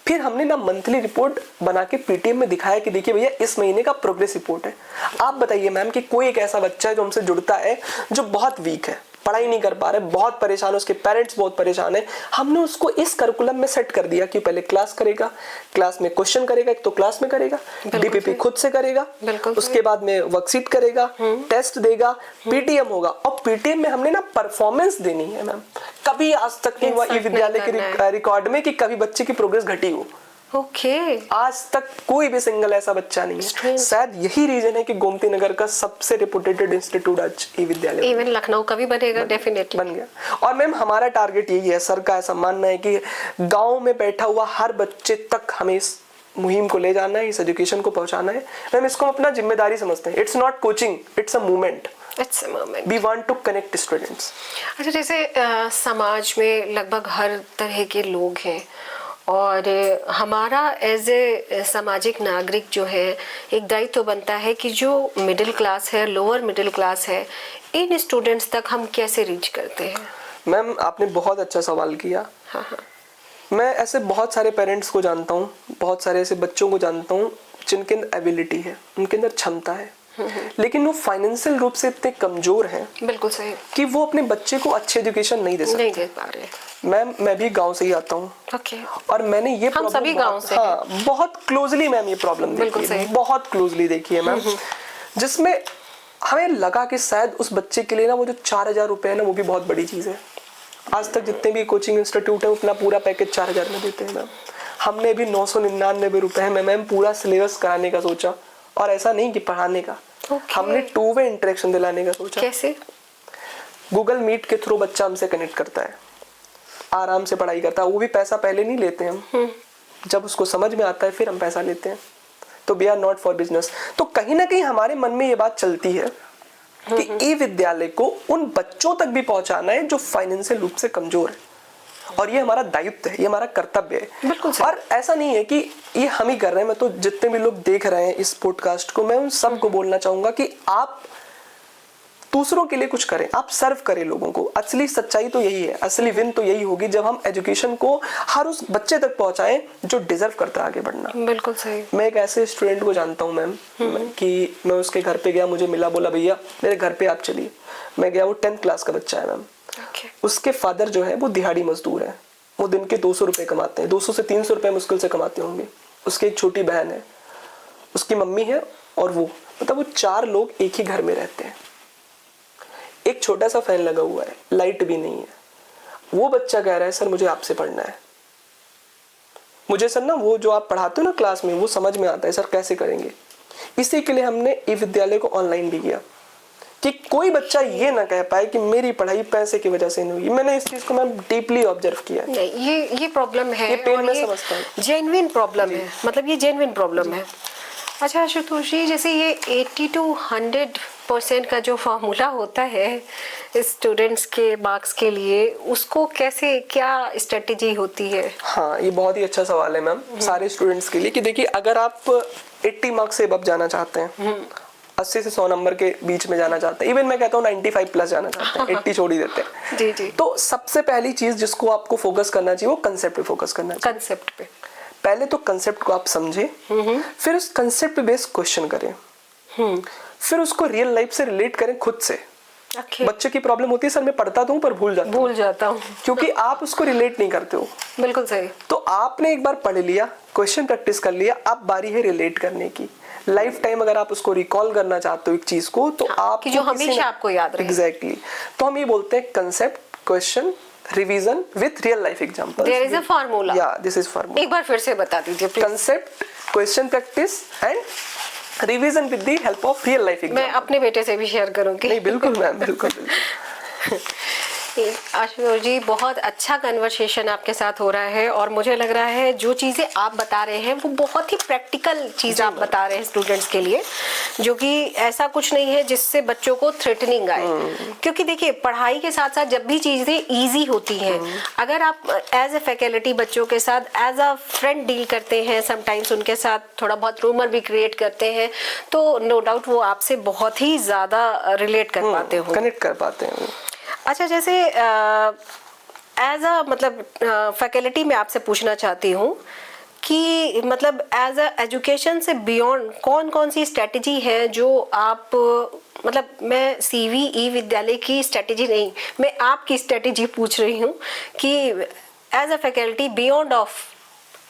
फिर हमने ना मंथली रिपोर्ट बना के पीटीएम में दिखाया कि देखिए भैया इस महीने का प्रोग्रेस रिपोर्ट है। आप बताइए मैम कि कोई एक ऐसा बच्चा है जो हमसे जुड़ता है जो बहुत वीक है, पढ़ाई नहीं कर पा रहे, बहुत परेशान है, उसके पेरेंट्स बहुत परेशान है, हमने उसको इस करिकुलम में सेट कर दिया कि पहले क्लास करेगा, क्लास में क्वेश्चन करेगा, एक तो क्लास में करेगा, डीपीपी खुद से करेगा, उसके बाद में वर्कशीट करेगा, टेस्ट देगा, पीटीएम होगा। और पीटीएम में हमने ना परफॉर्मेंस देनी है मैम। कभी आज तक नहीं हुआ ई विद्यालय के रिकॉर्ड में कि कभी बच्चे की प्रोग्रेस घटी हो। आज तक कोई भी सिंगल ऐसा बच्चा नहीं है। शायद यही रीजन है कि गोमती नगर का सबसे रेपुटेटेड इंस्टीट्यूट आज ई विद्यालय, इवन लखनऊ का भी बनेगा, डेफिनेटली बन गया। और मैम हमारा टारगेट यही है, सर का ऐसा मानना है कि गांव में बैठा हुआ हर बच्चे तक हमें इस मुहिम को ले जाना है, इस एजुकेशन को पहुंचाना है। मैम इसको हम अपना जिम्मेदारी समझते हैं। It's not coaching, it's a movement. We want to connect students. अच्छा, जैसे समाज में लगभग हर तरह के लोग हैं, और हमारा एज ए सामाजिक नागरिक जो है एक दायित्व बनता है कि जो मिडिल क्लास है, लोअर मिडिल क्लास है, इन स्टूडेंट्स तक हम कैसे रीच करते हैं। मैम आपने बहुत अच्छा सवाल किया। मैं ऐसे बहुत सारे पेरेंट्स को जानता हूँ, बहुत सारे ऐसे बच्चों को जानता हूँ जिनके अंदर एबिलिटी है, उनके अंदर क्षमता है, लेकिन वो फाइनेंशियल रूप से इतने कमजोर हैं, बिल्कुल सही, कि वो अपने बच्चे को अच्छी एजुकेशन नहीं दे सकते, नहीं दे पा रहे। मैं भी गांव से ही आता हूँ। और मैंने ये हम सभी गांव से हाँ, बहुत क्लोजली मैम ये प्रॉब्लम देखी है, बहुत क्लोजली देखी है मैम, जिसमें हमें लगा कि शायद उस बच्चे के लिए ना वो जो 4,000 रुपए है ना, वो भी बहुत बड़ी चीज है। आज तक जितने भी कोचिंग इंस्टीट्यूट है अपना पूरा पैकेज 4,000 में देते हैं मैम। हमने भी 999 रुपए में मैम पूरा सिलेबस कराने का सोचा, और ऐसा नहीं कि पढ़ाने का, हमने 2 वे इंटरेक्शन दिलाने का सोचा। कैसे? गूगल मीट के थ्रू बच्चा हमसे कनेक्ट करता है, आराम से पढ़ाई करता है, वो भी पैसा पहले नहीं लेते हम, जब उसको समझ में आता है फिर हम पैसा लेते हैं। तो we are not for business. तो कहीं ना कहीं हमारे मन में ये बात चलती है कि ई विद्यालय को उन बच्चों तक भी पहुंचाना है जो फाइनेंशियल रूप से कमजोर है, और ये हमारा दायित्व है, ये हमारा कर्तव्य है। बिल्कुल। और ऐसा नहीं है कि ये हम ही कर रहे हैं, मैं तो जितने भी लोग देख रहे हैं इस पॉडकास्ट को, मैं उन सबको बोलना चाहूंगा कि आप दूसरों के लिए कुछ करें, आप सर्व करें लोगों को। असली सच्चाई तो यही है, असली विन तो यही होगी जब हम एजुकेशन को हर उस बच्चे तक पहुंचाएं जो डिजर्व करता है आगे बढ़ना। बिल्कुल सही। मैं एक ऐसे स्टूडेंट को जानता हूं मैम, कि मैं उसके घर पे गया, मुझे मिला, बोला भैया मेरे घर पे आप चलिए। मैं गया, वो 10th क्लास का बच्चा है मैम। उसके फादर जो है वो दिहाड़ी मजदूर है, वो दिन के 200 रुपए कमाते हैं, 200 से 300 रुपए मुश्किल से कमाते होंगे। उसकी एक छोटी बहन है, उसकी मम्मी है, और वो मतलब वो 4 लोग एक ही घर में रहते हैं। एक छोटा सा फैन लगा हुआ है, लाइट भी नहीं है। वो बच्चा कह रहा है सर मुझे आपसे पढ़ना है, मुझे सर ना वो जो आप पढ़ाते हो ना क्लास में वो समझ में आता है सर, कैसे करेंगे। इसी के लिए हमने ई विद्यालय को ऑनलाइन भी किया कि कोई बच्चा ये ना कह पाए कि मेरी पढ़ाई पैसे की वजह से नहीं हुई। मैंने इस चीज को मैम डीपली ऑब्जर्व किया है। ये प्रॉब्लम है, ये पेन मैं समझता हूँ, जेन्युइन प्रॉब्लम है, मतलब ये जेन्युइन प्रॉब्लम है। अच्छा आशुतोष जी, जैसे ये 80 to 100% का जो फार्मूला होता है स्टूडेंट्स के मार्क्स के लिए, उसको कैसे, क्या स्ट्रेटेजी होती है? हाँ, ये बहुत ही अच्छा सवाल है मैम सारे स्टूडेंट्स के लिए, कि देखिए अगर आप 80 मार्क्स से अब जाना चाहते हैं, 80 से 100 नंबर के बीच में जाना चाहते हैं, इवन मैं कहता हूँ 95 प्लस जाना चाहते हैं, 80 छोड़ ही देते हैं। जी जी। तो सबसे पहली चीज जिसको आपको फोकस करना चाहिए वो कंसेप्ट पे फोकस करना चाहिए। कंसेप्ट पे पहले तो कंसेप्ट को आप समझे, फिर उस कंसेप्ट पे बेस्ड क्वेश्चन करें, फिर उसको रियल लाइफ से रिलेट करें खुद से। बच्चे की प्रॉब्लम होती है सर मैं पढ़ता तो हूँ पर भूल जाता हूँ क्योंकि आप उसको रिलेट नहीं करते हो। बिल्कुल सही। तो आपने एक बार पढ़ लिया, क्वेश्चन प्रैक्टिस कर लिया, अब बारी है रिलेट करने की। लाइफ टाइम अगर आप उसको रिकॉल करना चाहते हो एक चीज को, तो आप जो हमेशा आपको याद रहे। एग्जैक्टली। तो हम ये बोलते हैं concept, question, revision with real life examples. There is a formula. या दिस इज फार्मूला। एक बार फिर से बता दीजिए please. Concept, question practice and revision with the help of real life example. मैं अपने बेटे से भी शेयर करूंगी। नहीं बिल्कुल मैम, बिल्कुल। आशुतोष जी, बहुत अच्छा कन्वर्सेशन आपके साथ हो रहा है, और मुझे लग रहा है जो चीज़ें आप बता रहे हैं वो बहुत ही प्रैक्टिकल चीज़ आप बता रहे हैं स्टूडेंट्स के लिए, जो कि ऐसा कुछ नहीं है जिससे बच्चों को थ्रेटनिंग आए। क्योंकि देखिए पढ़ाई के साथ साथ जब भी चीज़ें ईजी होती हैं, अगर आप एज ए फैकल्टी बच्चों के साथ एज अ फ्रेंड डील करते हैं, समटाइम्स उनके साथ थोड़ा बहुत रूमर भी क्रिएट करते हैं, तो नो डाउट वो आपसे बहुत ही ज़्यादा रिलेट कर पाते हो, कनेक्ट कर पाते हैं। अच्छा, जैसे एज अ मतलब फैकल्टी में आपसे पूछना चाहती हूँ कि मतलब एज अ एजुकेशन से बियॉन्ड कौन कौन सी स्ट्रेटजी है जो आप, मतलब मैं सीवी ई विद्यालय की स्ट्रेटजी नहीं, मैं आपकी स्ट्रेटजी पूछ रही हूँ कि as a faculty beyond of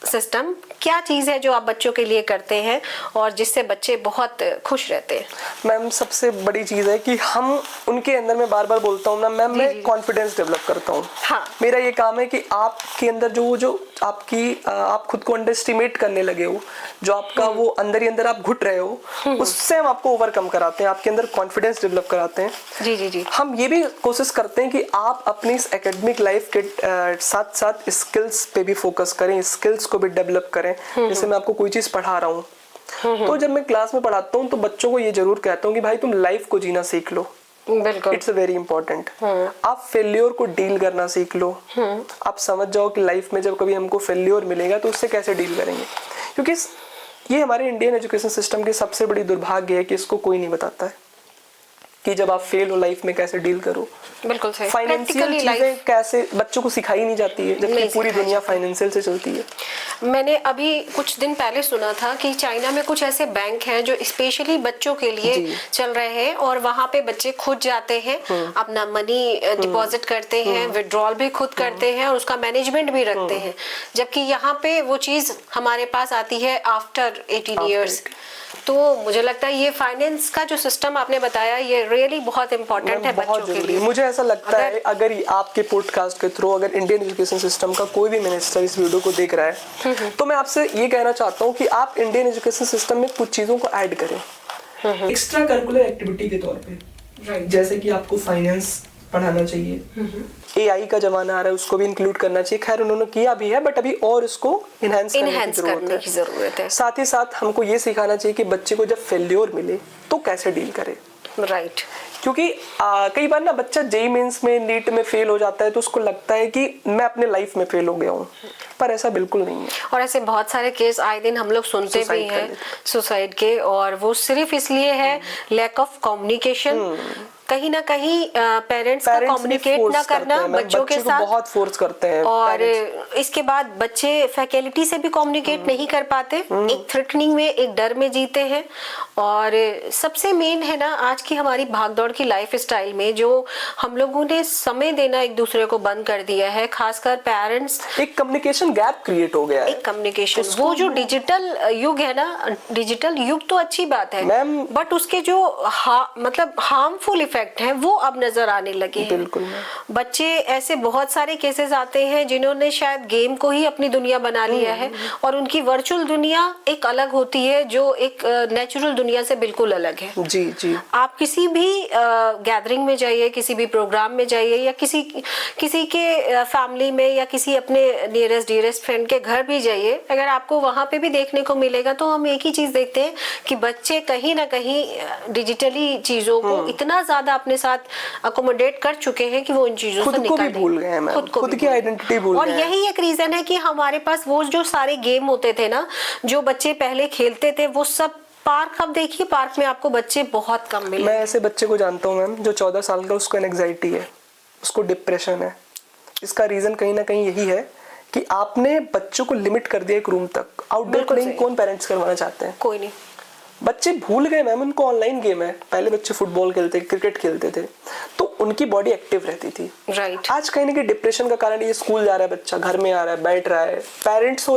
system क्या चीज़ है जो आप बच्चों के लिए करते हैं और जिससे बच्चे बहुत खुश रहते हैं? मैम सबसे बड़ी चीज़ है कि हम उनके अंदर, मैं बार बार बोलता हूँ ना मैम, मैं कॉन्फिडेंस डेवलप करता हूँ। हाँ। मेरा ये काम है कि आपके अंदर जो आप खुद को अंडर एस्टिमेट करने लगे हो, जो आपका वो अंदर ही अंदर आप घुट रहे हो, उससे हम आपको ओवरकम कराते हैं, आपके अंदर कॉन्फिडेंस डेवलप कराते हैं। जी जी जी। हम ये भी कोशिश करते हैं कि आप अपनी इस एकेडमिक लाइफ के साथ साथ स्किल्स पे भी फोकस करें, स्किल्स को भी डेवलप करें। जैसे मैं आपको कोई चीज पढ़ा रहा हूँ, तो जब मैं क्लास में पढ़ाता हूँ तो बच्चों को ये जरूर कहता हूँ कि भाई तुम लाइफ को जीना सीख लो। बिल्कुल, इट्स वेरी इंपॉर्टेंट। आप फेल्योर को डील करना सीख लो। आप समझ जाओ कि लाइफ में जब कभी हमको फेल्योर मिलेगा तो उससे कैसे डील करेंगे, क्योंकि ये हमारे इंडियन एजुकेशन सिस्टम की सबसे बड़ी दुर्भाग्य है कि इसको कोई नहीं बताता है। कि जब आप फेल हो लाइफ में कैसे डील करो। बिल्कुल सही। फाइनेंशियल चीजें कैसे बच्चों को सिखाई नहीं जाती है, जबकि पूरी दुनिया फाइनेंशियल से चलती है। मैंने अभी कुछ दिन पहले सुना था कि चाइना में कुछ ऐसे बैंक हैं जो स्पेशली बच्चों के लिए चल रहे हैं, और वहाँ पे बच्चे खुद जाते हैं, अपना मनी डिपॉजिट करते हैं, विड्रॉल भी खुद करते हैं और उसका मैनेजमेंट भी रखते हैं, जबकि यहाँ पे वो चीज हमारे पास आती है आफ्टर 18 ईयर्स। तो मुझे लगता है ये फाइनेंस का जो सिस्टम आपने बताया ये रियली बहुत इंपॉर्टेंट है बच्चों के लिए। मुझे ऐसा लगता है अगर आपके पॉडकास्ट के थ्रू अगर इंडियन एजुकेशन सिस्टम का कोई भी मिनिस्टर इस वीडियो को देख रहा है तो मैं आपसे ये कहना चाहता हूँ कि आप इंडियन एजुकेशन सिस्टम में कुछ चीजों को ऐड करें एक्स्ट्रा करिकुलर एक्टिविटी के तौर पे, जैसे कि आपको फाइनेंस पढ़ाना चाहिए, AI का जमाना आ रहा है उसको भी इंक्लूड करना चाहिए। खैर उन्होंने किया भी है बट अभी और इसको इनहेंस करने की जरूरत है। साथ ही साथ हमको ये सिखाना चाहिए कि बच्चे को जब फेल्योर मिले तो कैसे डील करे। राइट। क्योंकि कई बार ना बच्चा जेईई मेंस में नीट में फेल हो जाता है तो उसको लगता है कि मैं अपने लाइफ में फेल हो गया हूँ, पर ऐसा बिल्कुल नहीं है। और ऐसे बहुत सारे केस आए दिन हम लोग सुनते भी हैं सुसाइड के, और वो सिर्फ इसलिए है लैक ऑफ कम्युनिकेशन। कहीं ना कहीं पेरेंट्स का कम्युनिकेट ना करना बच्चों के साथ बहुत फोर्स करते हैं, और इसके बाद बच्चे फैकल्टी से भी कम्युनिकेट नहीं कर पाते, एक थ्रेटनिंग में, एक डर में जीते हैं। और सबसे मेन है ना आज की हमारी भागदौड़ की लाइफ स्टाइल में जो हम लोगों ने समय देना एक दूसरे को बंद कर दिया है, खासकर पेरेंट्स। एक कम्युनिकेशन गैप क्रिएट हो गया है। एक कम्युनिकेशन वो जो डिजिटल युग है ना, डिजिटल युग तो अच्छी बात है बट उसके जो मतलब हार्मफुल इफेक्ट है वो अब नजर आने लगे हैं। बिल्कुल। बच्चे ऐसे बहुत सारे केसेस आते हैं जिन्होंने शायद गेम को ही अपनी दुनिया बना लिया है और उनकी वर्चुअल दुनिया एक अलग होती है जो एक नेचुरल दुनिया से बिल्कुल अलग है। जी जी। आप किसी भी गैदरिंग में जाइए, किसी भी प्रोग्राम में जाइए, या किसी के फैमिली में या किसी अपने नियरेस्ट डियरेस्ट फ्रेंड के घर भी जाइए, अगर आपको वहां पे भी देखने को मिलेगा तो हम एक ही चीज देखते हैं कि बच्चे कहीं ना कहीं डिजिटली चीजों को इतना ज्यादा अपने साथ अकोमोडेट कर चुके हैं कि वो इन चीजों से निकल भूल गए हैं, खुद की आइडेंटिटी भूल गए। और यही एक रीजन है कि हमारे पास वो जो सारे गेम होते थे ना जो बच्चे पहले खेलते थे वो सब पार्क, अब देखिए पार्क में आपको बच्चे बहुत कम मिले। मैं ऐसे बच्चे को जानता हूँ मैम जो 14 साल का, उसको एंजाइटी है, उसको डिप्रेशन है। इसका रीजन कहीं ना कहीं यही है कि आपने बच्चों को लिमिट कर दिया एक रूम तक। आउटडोर प्लेइंग कौन पेरेंट्स करवाना चाहते हैं? कोई नहीं। बच्चे भूल गए मैम उनको ऑनलाइन गेम है। पहले बच्चे फुटबॉल खेलते, क्रिकेट खेलते थे तो उनकी बॉडी एक्टिव रहती थी। राइट। आज कहीं ना कहीं डिप्रेशन का कारण ये स्कूल जा रहा है बच्चा, घर में आ रहा है, बैठ रहा है। पेरेंट्स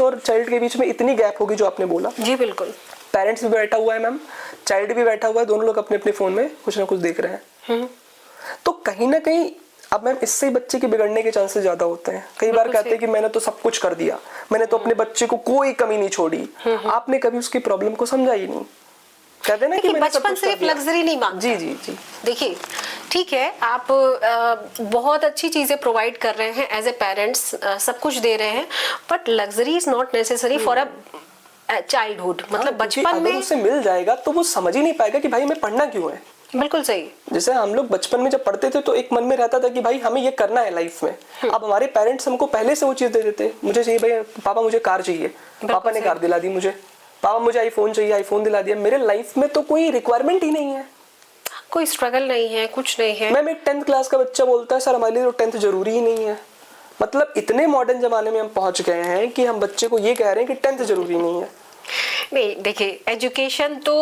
और चाइल्ड के बीच में इतनी गैप होगी जो आपने बोला। जी बिल्कुल। पेरेंट्स भी बैठा हुआ है मैम, चाइल्ड भी बैठा हुआ है, दोनों लोग अपने अपने फोन में कुछ ना कुछ देख रहे हैं। तो कहीं ना कहीं अब मैम इससे ही बच्चे के बिगड़ने के चांसेस ज्यादा होते हैं। कई बार कहते हैं कि मैंने तो सब कुछ कर दिया, मैंने तो अपने बच्चे को कोई कमी नहीं छोड़ी। आपने कभी उसकी प्रॉब्लम को समझा ही नहीं। कहते हैं ना कि बचपन सिर्फ लग्जरी नहीं मांगता। जी जी जी। देखिए ठीक है, आप बहुत अच्छी चीजें प्रोवाइड कर रहे हैं एज ए पेरेंट्स, सब कुछ दे रहे हैं, but luxury is not necessary for a childhood. मतलब बचपन में उसे मिल जाएगा तो वो समझ ही नहीं पाएगा कि भाई हमें पढ़ना क्यों है। बिल्कुल सही। जैसे हम लोग बचपन में जब पढ़ते थे तो एक मन में रहता था कि भाई हमें ये करना है लाइफ में। अब हमारे पेरेंट्स हमको पहले से वो चीज दे देते, मुझे चाहिए भाई पापा मुझे कार चाहिए, पापा ने कार दिला दी मुझे, पापा मुझे आईफोन चाहिए, आईफोन दिला दिया। मेरे लाइफ में तो कोई रिक्वायरमेंट ही नहीं है, कोई स्ट्रगल नहीं है, कुछ नहीं है। मैम एक 10th क्लास का बच्चा बोलता है सर हमारे लिए तो 10th जरूरी ही नहीं है। मतलब इतने मॉडर्न जमाने में हम पहुंच गए हैं कि हम बच्चे को ये कह रहे हैं कि 10th जरूरी नहीं है। नहीं देखिए, एजुकेशन तो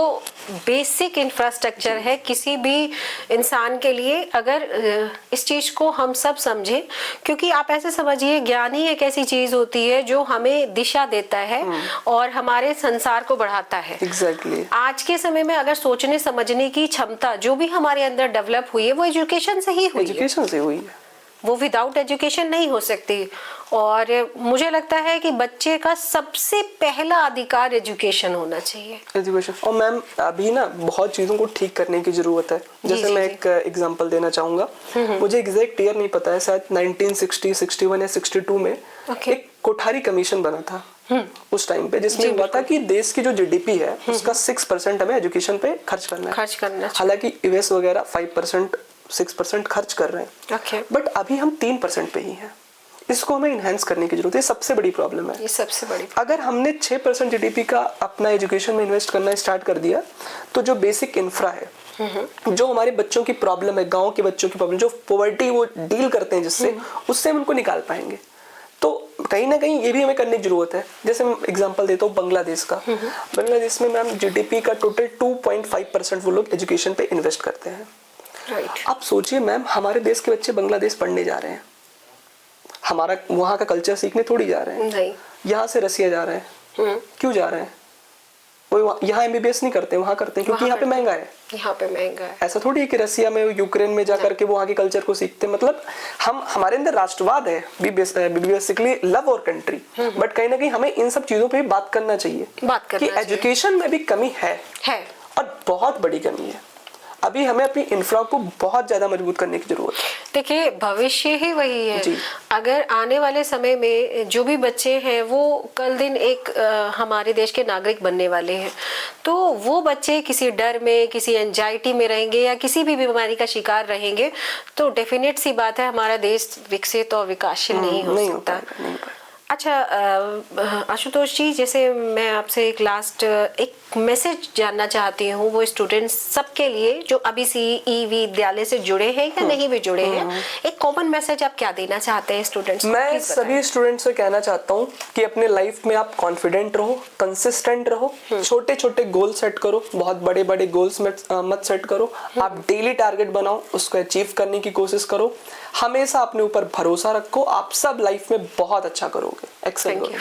बेसिक इंफ्रास्ट्रक्चर है किसी भी इंसान के लिए। अगर इस चीज को हम सब समझें, क्योंकि आप ऐसे समझिए ज्ञान ही एक ऐसी चीज होती है जो हमें दिशा देता है और हमारे संसार को बढ़ाता है। एग्जैक्टली। आज के समय में अगर सोचने समझने की क्षमता जो भी हमारे अंदर डेवलप हुई है वो एजुकेशन से ही हुई है। एजुकेशन से हुई है, वो विदाउट एजुकेशन नहीं हो सकती। और मुझे लगता है कि बच्चे का सबसे पहला अधिकार एजुकेशन होना चाहिए। एजुकेशन। और मैम अभी ना बहुत चीजों को ठीक करने की जरूरत है। जैसे मैं एक एग्जांपल देना चाहूंगा, मुझे एग्जैक्ट ईयर नहीं पता है, शायद 1960, 61 या 62 में एक कोठारी कमीशन बना था उस टाइम पे, जिसमें हुआ था कि देश की जो जीडीपी है उसका 6% हमें एजुकेशन पे खर्च करना है। हालांकि यूएस वगैरह 5%, 6% खर्च कर रहे हैं, बट अभी हम 3% पे ही हैं। इसको हमें इनहेंस करने की जरूरत है। सबसे बड़ी प्रॉब्लम है, ये सबसे बड़ी। अगर हमने 6% जीडीपी का अपना एजुकेशन में इन्वेस्ट करना स्टार्ट कर दिया तो जो बेसिक इंफ्रा है, जो हमारे बच्चों की प्रॉब्लम है, गांव के बच्चों की प्रॉब्लम, जो पॉवर्टी वो डील करते हैं जिससे, उससे हम उनको निकाल पाएंगे। तो कहीं ना कहीं ये भी हमें करने की जरूरत है। जैसे मैं एग्जांपल देता हूँ बांग्लादेश का। बांग्लादेश में मैम जीडीपी का टोटल 2.5% वो लोग एजुकेशन पे इन्वेस्ट करते हैं। राइट। आप सोचिए मैम, हमारे देश के बच्चे बांग्लादेश पढ़ने जा रहे हैं, हमारा वहाँ का कल्चर सीखने थोड़ी जा रहे हैं। नहीं, यहाँ से रसिया जा रहे हैं। क्यों जा रहे हैं? वो यहाँ एमबीबीएस नहीं करते, वहाँ करते हैं क्योंकि यहाँ पे महंगा है। यहाँ पे महंगा है। ऐसा थोड़ी है कि रसिया में, यूक्रेन में जाकर के वो वहाँ के कल्चर को सीखते हैं। मतलब हमारे अंदर राष्ट्रवाद है, वी बेसिकली लव और कंट्री, बट कहीं ना कहीं हमें इन सब चीजों पे बात करना चाहिए कि एजुकेशन में भी कमी है और बहुत बड़ी कमी है। अभी हमें अपनी इंफ्रा को बहुत ज्यादा मजबूत करने की जरूरत है। देखिए, भविष्य ही वही है। अगर आने वाले समय में जो भी बच्चे हैं वो कल दिन एक हमारे देश के नागरिक बनने वाले हैं, तो वो बच्चे किसी डर में, किसी एंजाइटी में रहेंगे या किसी भी बीमारी का शिकार रहेंगे, तो डेफिनेट सी बात है हमारा देश विकसित और विकासशील नहीं हो सकता। अच्छा आशुतोष जी, जैसे मैं आपसे एक लास्ट एक मैसेज जानना चाहती हूँ, वो स्टूडेंट्स सबके लिए जो अभी सीई विद्यालय से जुड़े हैं या नहीं भी जुड़े हैं, एक कॉमन मैसेज आप क्या देना चाहते हैं स्टूडेंट्स को? मैं सभी स्टूडेंट्स से कहना चाहता हूँ कि अपने लाइफ में आप कॉन्फिडेंट रहो, कंसिस्टेंट रहो, छोटे छोटे गोल सेट करो, बहुत बड़े बड़े गोल्स मत सेट करो। आप डेली टारगेट बनाओ, उसको अचीव करने की कोशिश करो, हमेशा अपने ऊपर भरोसा रखो, आप सब लाइफ में बहुत अच्छा करोगे, एक्सेल करोगे।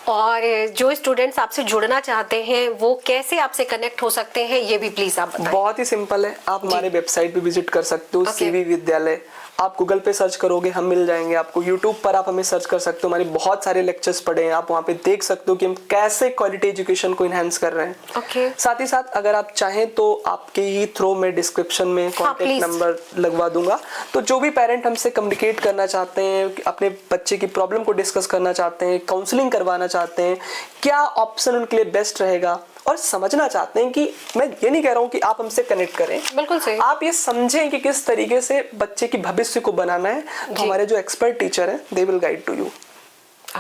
और जो स्टूडेंट्स आपसे जुड़ना चाहते हैं वो कैसे आपसे कनेक्ट हो सकते हैं, ये भी प्लीज आप बताएं। बहुत ही सिंपल है, आप हमारे वेबसाइट पे विजिट कर सकते हो, सीवी विद्यालय। आप गूगल पे सर्च करोगे, हम मिल जाएंगे आपको। यूट्यूब पर आप हमें सर्च कर सकते हो, हमारे बहुत सारे लेक्चर्स पड़े हैं, आप वहाँ पे देख सकते हो कि हम कैसे क्वालिटी एजुकेशन को इनहेंस कर रहे हैं। साथ ही साथ अगर आप चाहें तो आपके ही थ्रू में डिस्क्रिप्शन में कॉन्टेक्ट नंबर लगवा दूंगा। तो जो भी पेरेंट हमसे कम्युनिकेट करना चाहते हैं, अपने बच्चे की प्रॉब्लम को डिस्कस करना चाहते हैं, काउंसलिंग करवाना चाहते हैं, क्या ऑप्शन उनके लिए बेस्ट रहेगा, और समझना चाहते हैं कि मैं ये नहीं कह रहा हूँ कि आप हमसे कनेक्ट करें, बिल्कुल सही, आप ये समझें कि किस तरीके से बच्चे की भविष्य को बनाना है, तो हमारे जो एक्सपर्ट टीचर हैं they will guide to you.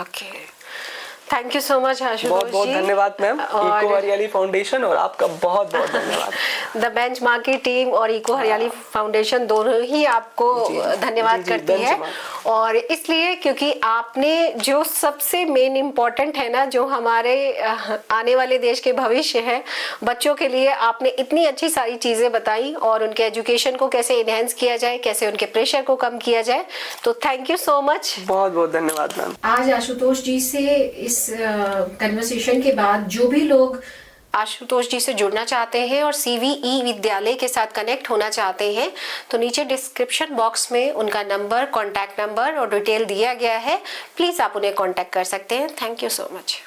Okay, thank you so much Ashutosh ji. बहुत बहुत धन्यवाद मैम, इको हरियाली फाउंडेशन, और आपका बहुत बहुत धन्यवाद। द बेंचमार्क की टीम और इको हरियाली फाउंडेशन दोनों ही आपको धन्यवाद करती है, और इसलिए क्योंकि आपने जो सबसे मेन इम्पोर्टेंट है ना, जो हमारे आने वाले देश के भविष्य है, बच्चों के लिए आपने इतनी अच्छी सारी चीजें बताई, और उनके एजुकेशन को कैसे इनहेंस किया जाए, कैसे उनके प्रेशर को कम किया जाए। तो थैंक यू सो मच, बहुत बहुत धन्यवाद मैम। आज आशुतोष जी से इस कन्वर्सेशन के बाद जो भी लोग आशुतोष जी से जुड़ना चाहते हैं और सीवीई विद्यालय के साथ कनेक्ट होना चाहते हैं, तो नीचे डिस्क्रिप्शन बॉक्स में उनका नंबर, कॉन्टैक्ट नंबर और डिटेल दिया गया है, प्लीज आप उन्हें कॉन्टैक्ट कर सकते हैं। Thank you so much.